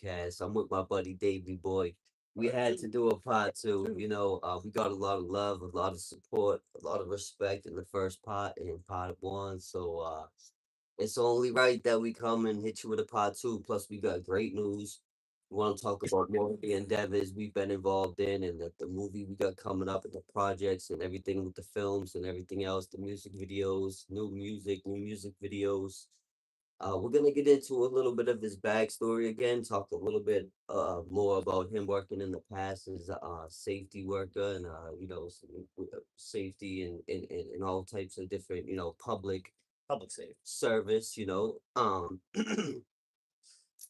Videocast. I'm with my buddy Davey Boy. We had to do a part 2. We got a lot of love, a lot of support, a lot of respect in the first part and part 1. So it's only right that we come and hit you with a part 2. Plus, we got great news. We want to talk about more of the endeavors we've been involved in and the movie we got coming up and the projects and everything with the films and everything else, the music videos, new music videos. We're gonna get into a little bit of his backstory again, talk a little bit more about him working in the past as a safety worker and safety and all types of different public safe service.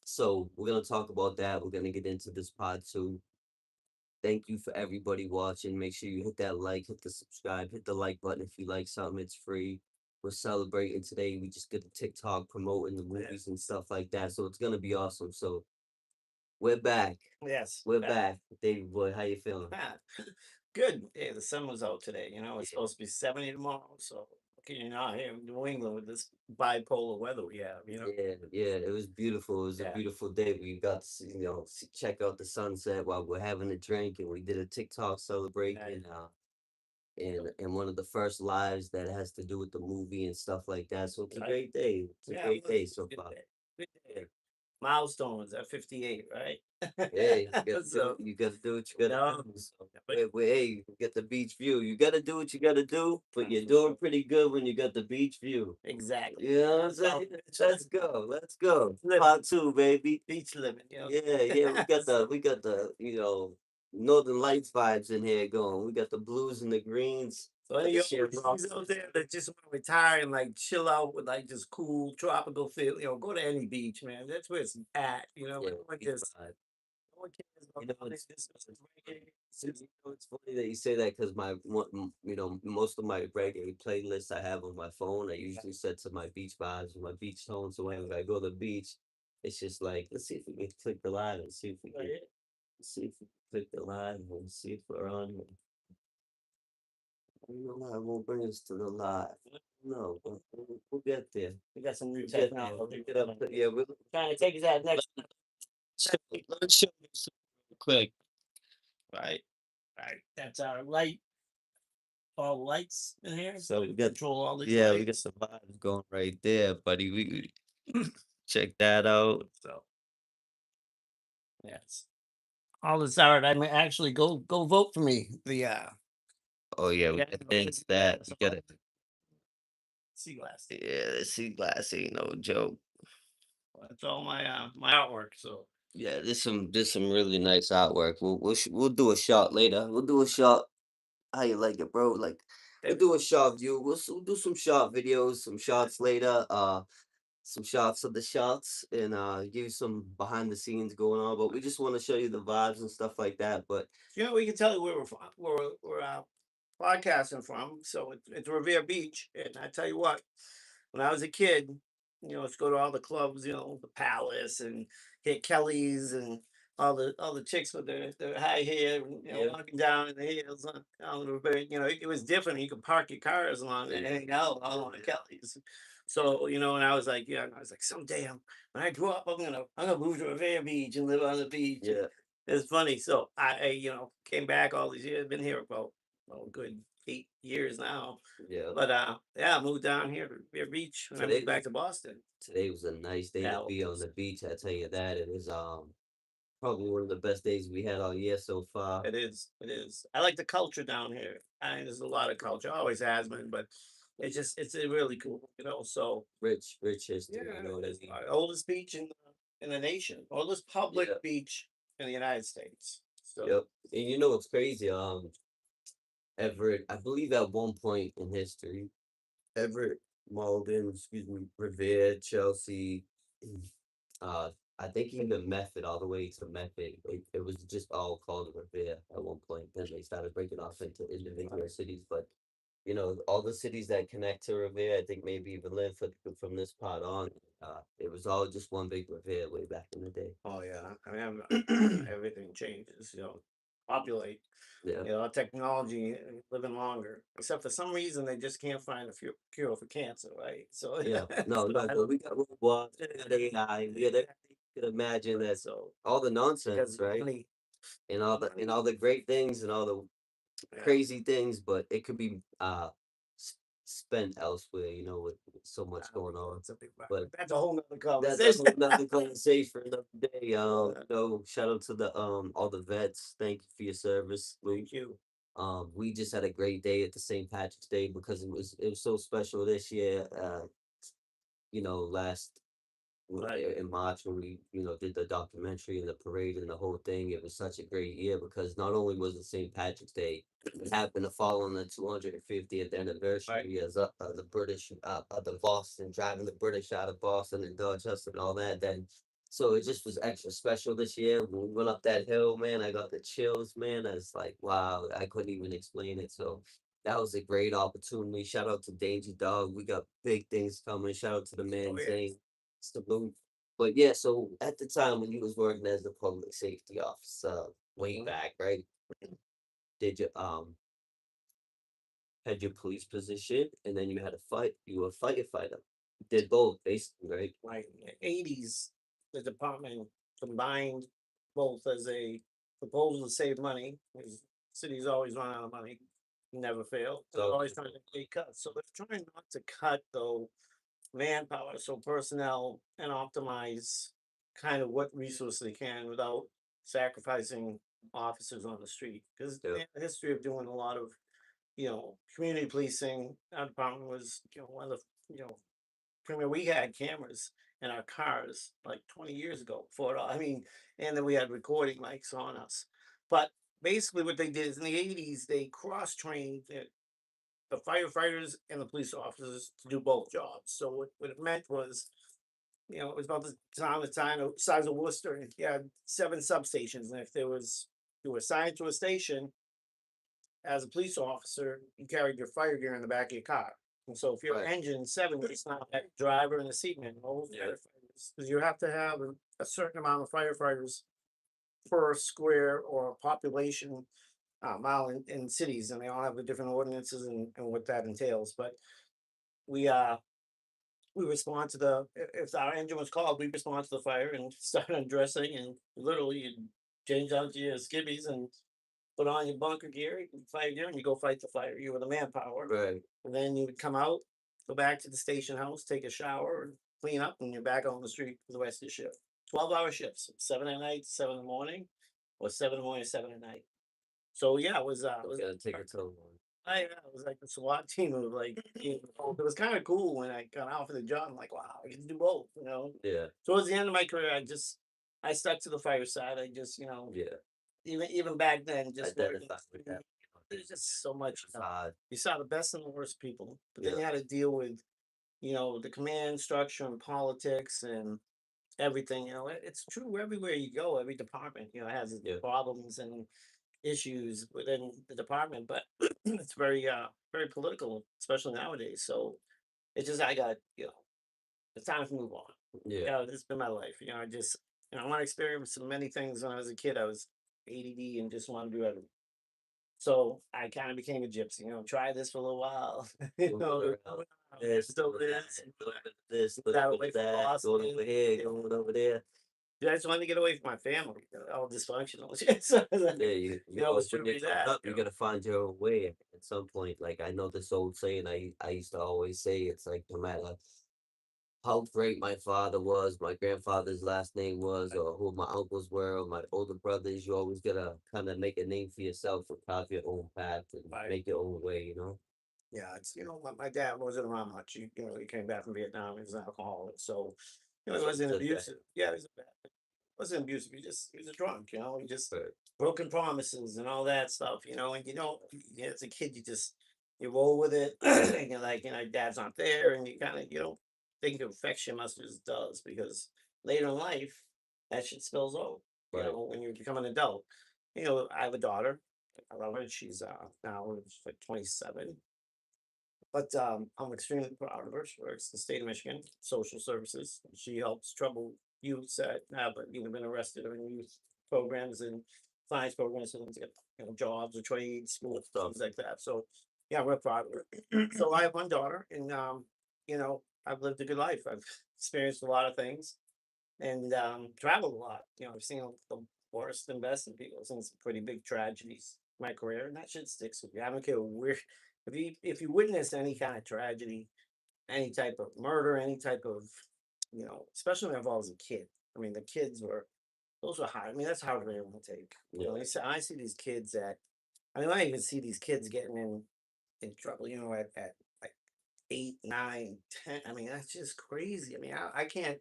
So we're gonna talk about that. We're gonna get into this part 2. Thank you for everybody watching. Make sure you hit that like, hit the subscribe, hit the like button if you like something. It's free. We're celebrating today. We just get the TikTok promoting the movies and stuff like that. So it's gonna be awesome. So we're back. Yes. We're back. David boy, how you feeling? Ah, good. Hey, the sun was out today. It's Yeah. supposed to be 70 tomorrow. So, okay, you're not here in New England with this bipolar weather we have. Yeah, it was beautiful. It was a Yeah. beautiful day. We got to check out the sunset while we're having a drink, and we did a TikTok Right. celebration. And one of the first lives that has to do with the movie and stuff like that. So it's a Right. great day. It's a Yeah, it great was day so good far. day. Good Yeah. day. Milestones at 58, right? Hey, So, you gotta do what you gotta no, do. So, but hey, you get the beach view. You gotta do what you gotta do, but you're doing pretty good when you got the beach view. exactly. You know what I'm So, saying? Let's go. Let's go. living, Part 2, baby. beach living. Yeah, we got So, the Northern Lights vibes in here going. We got the blues and the greens. so any of The your shit overseas rocks. out there that just want to retire and like chill out with like just cool tropical feel, go to any beach, man. That's where it's at. Yeah, No one beach just vibe. no one cares about You know, money. it's This is reggae. It's just it's funny that you say that because most of my reggae playlists I have on my phone, I usually set to my beach vibes and my beach tone. So when I go to the beach, it's just like, let's see if we can click the live and right. see if we can click the live and see if we're on here. You know, live won't bring us to the live. No, but we'll get there. We got some new We'll get there. technology. We'll get up. Yeah, we'll Trying to take us that next. let's show you something real quick. Right. Right. That's our light. All lights in here. So we got Control all these yeah, we got lights. the vibes going right there, buddy. Check that out. So yes. All this art. I mean, actually, go vote for me. Oh yeah, we Yeah, got things that we got. sea glass. Yeah, the sea glass ain't no joke. That's all my artwork. So Yeah, there's some really nice artwork. We'll do a shot later. We'll do a shot. How you like it, bro? Like we'll there do a shot view. We'll do some shot videos, some shots later. Some shots of the shots and give you some behind the scenes going on. But we just want to show you the vibes and stuff like that. But we can tell you where we're from, where we're podcasting from. So it's Revere Beach, and I tell you what, when I was a kid, let's go to all the clubs, the Palace and hit Kelly's and all the chicks with their high hair, yeah, walking down in the hills on the Revere. It was different. You could park your cars along and yeah, hang out on the yeah, Kelly's. So and I was like, someday when I grow up, I'm gonna move to Revere Beach and live on the beach. yeah, It's funny. So I came back all these years. Been here about a good 8 years now. yeah. But yeah, I moved down here to Bear Beach when I moved Today back to Boston. today was a nice day to Yeah, be on the beach. I tell you that it was probably one of the best days we had all year so far. it is. It is. I like the culture down here. I mean, there's a lot of culture. Always has been, but it's really cool. So Rich yeah, history. You know what I it's mean? the oldest beach in the nation, oldest public Yeah. beach in the United States. So Yep. And you know what's crazy? Everett, I believe at one point in history, Everett, Malden, excuse me, Revere, Chelsea, uh, I think even Method, all the way to Method, it was just all called Revere at one point. Then they started breaking off into individual cities. But all the cities that connect to Revere, I think maybe even Linford from this part on, it was all just one big Revere way back in the day. oh yeah, I mean everything changes. Populate. Yeah. Technology, living longer. Except for some reason, they just can't find a cure for cancer, right? So, Yeah, no, so no, I but don't. we got robots, we got AI, we got everything can imagine that So all the nonsense, because right? money, And all the great things and all the yeah, crazy things, but it could be s- spent elsewhere, with so I much don't going know, on. it's a big But that's a whole nother that's a conversation. whole nother conversation for another day. Uh, Shout out to the all the vets. Thank you for your service, Luke. Thank you. We just had a great day at the St. Patrick's Day because it was so special this year. Last Right. in March when we did the documentary and the parade and the whole thing. It was such a great year because not only was it St. Patrick's Day, it happened to fall on the 250th Right. anniversary as the British the Boston driving the British out of Boston and Dorchester and all that. Then so it just was extra special this year. When we went up that hill, man, I got the chills, man. I was like, wow, I couldn't even explain it. So that was a great opportunity. Shout out to Danger Dog. We got big things coming. Shout out to the Oh man yeah. Zane. Salute. But yeah, so at the time when you was working as a public safety officer, way Mhm. back, right? Did you had your police position and then you had a fight, you were a firefighter. Did both basically, right? Like in the 80s, the department combined both as a proposal to save money, because cities always run out of money, never fail. They're So always trying to take cuts. So they're trying not to cut though manpower, so personnel, and optimize kind of what resources they can without sacrificing officers on the street. Because yeah, they have a history of doing a lot of, community policing. Our department was, one of the, premier. We had cameras in our cars like 20 years ago before it all. I mean, and then we had recording mics on us. But basically, what they did is in the 80s, they cross trained the firefighters and the police officers to do both jobs. So what it meant was, it was about the size of Worcester, and you had 7 substations. And if you were assigned to a station as a police officer, you carried your fire gear in the back of your car. And so if your right. engine 7, it's not that driver and the seatman, all Yeah. firefighters, because you have to have a certain amount of firefighters per square or population mile in cities, and they all have the different ordinances and what that entails. But we uh we respond to if our engine was called, we respond to the fire and start undressing, and literally you change out your skivvies and put on your bunker gear, you fire gear, and you go fight the fire. You were the manpower, Right. and then you would come out, go back to the station house, take a shower, and clean up, and you're back on the street for the rest of the shift. 12-hour shifts, 7 at night, 7 in the morning, or 7 in the morning, 7 at night. So yeah, it was Gotta take a toll on. it was like a SWAT team of like, it was kind of cool when I got out for the job. I'm like, wow, I get to do both. Yeah, Towards the end of my career, I stuck to the fire side. I just, yeah. even back then, just working, Identify with that. there's just so much. It's hard. You saw the best and the worst people, but then Yeah. you had to deal with, the command structure and politics and everything. It's true everywhere you go. Every department, has its Yeah. problems and issues within the department, but it's very political, especially nowadays. So it's just I got, it's time to move on. Yeah. This has been my life. I just, I want to experience so many things. When I was a kid, I was ADD and just wanted to do everything. So I kind of became a gypsy. Try this for a little while. Moving around. This, Still doing that, this, a little bit of this, a got little bit away of from that, going Boston. over here, going over there. Yeah, I just wanted to get away from my family. All dysfunctional. So, Yeah, it was when you're truly coming that. up, you gotta find your own way at some point. Like I know this old saying I used to always say, it's like no matter how great my father was, my grandfather's last name was, or who my uncles were, or my older brothers, you always gotta kind of make a name for yourself and carve your own path and Right. make your own way. Yeah, it's my dad wasn't around much. He came back from Vietnam. He was an alcoholic, so he wasn't It's okay. abusive. Yeah, he was a bad. Wasn't abusive. He was a drunk. He just But broken promises and all that stuff. And as a kid, you roll with it. And you're like, dad's not there, and you kind of think it affects you much as it does, because later in life that shit spills over. right, When you become an adult. I have a daughter. I love her. She's now like 27. But I'm extremely proud of her. She works in the state of Michigan, social services. She helps troubled youths that have either been arrested or in youth programs and science programs, so they get jobs or trades, school stuff. things like that. So yeah, we're proud of her. So I have one daughter, and I've lived a good life. I've experienced a lot of things. and traveled a lot. You know, I've seen the worst and best in people, seen some pretty big tragedies in my career, and that shit sticks with you. I don't care where, if you witness any kind of tragedy, any type of murder, any type of, especially when it involves a kid. I mean, the kids were those were hard. I mean, that's hard for everyone to take. Yeah. I see these kids that, I mean, I even see these kids getting in trouble. At like 8, 9, 10. I mean, that's just crazy. I mean, I can't.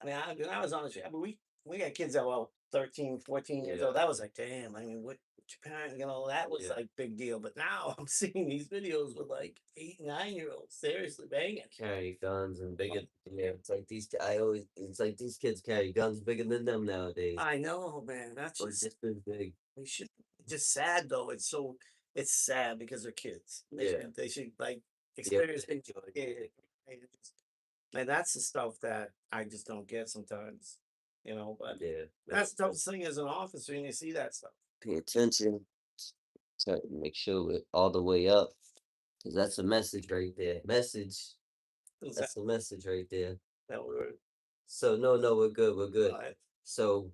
I mean, when I was on the street, I mean, we had kids that were 13, 14 years Yeah. old. That was like, damn. I mean, what your parent, that was Yeah. like big deal. But now I'm seeing these videos with like 8, 9-year-olds seriously banging. Carry guns and bigger. Yeah, it's like it's like these kids carry guns bigger than them nowadays. I know, man. That's Or just just as big. we should just sad though. It's sad because they're kids. Yeah. They should like Yeah, experience it. enjoy Yeah, it. and that's the stuff that I just don't get sometimes. But Yeah. that's the toughest thing as an officer when you see that stuff. Pay attention. To make sure we're all the way up. Cause that's a message right there. Message. Is That's the message right there. that word? So no, we're good. We're good. Uh, So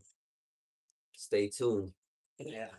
stay tuned. yeah.